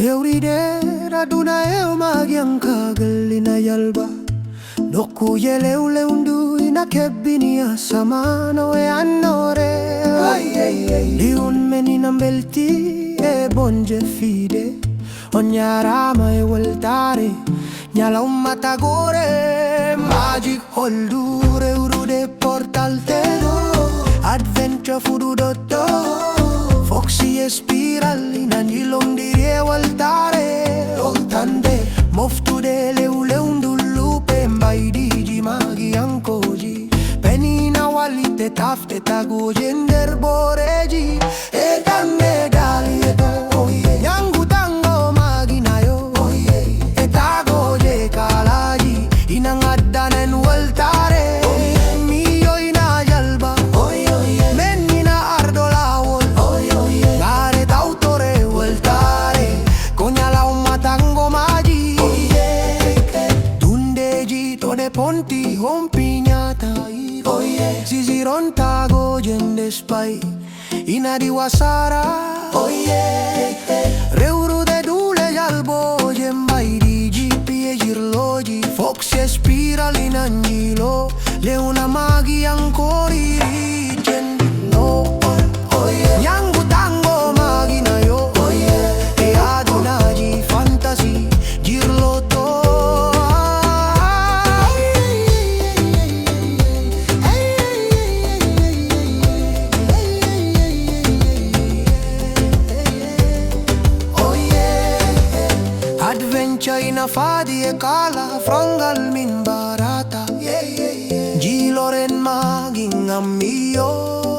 Euridera duna eu magiang kagalina yalba Noku yele ule undu ina kebinia samano e annore Liun menina belti e bonje fide Ognarama e voltare Nyala matagore Magic holdure urude portal telo Adventure fudu dotto Foxy e spirali nanilong dire voltare Oltande moftude leule undulupe Mbai digi magi ankoji Penina walite tafte tago gender boreji E tange dali e to Nyangu tango maginayo E tago je kalaji Inangaddanen voltare Mio ina jalba Menina ardolawol Gare tautore voltare Cognala un matango magi Dundeji tode ponti hompignata Sisiron tago jende spai Ina di wasara Reuru de dule jalbo Jembai di jipi e girlogi Fox e spirali in angelo Le una magi ancori rigendo Nyangu tango magina yo E adunagi fantasy girlotto Adventure ina fadi e kala Frangal min barata Giloren maging amiyo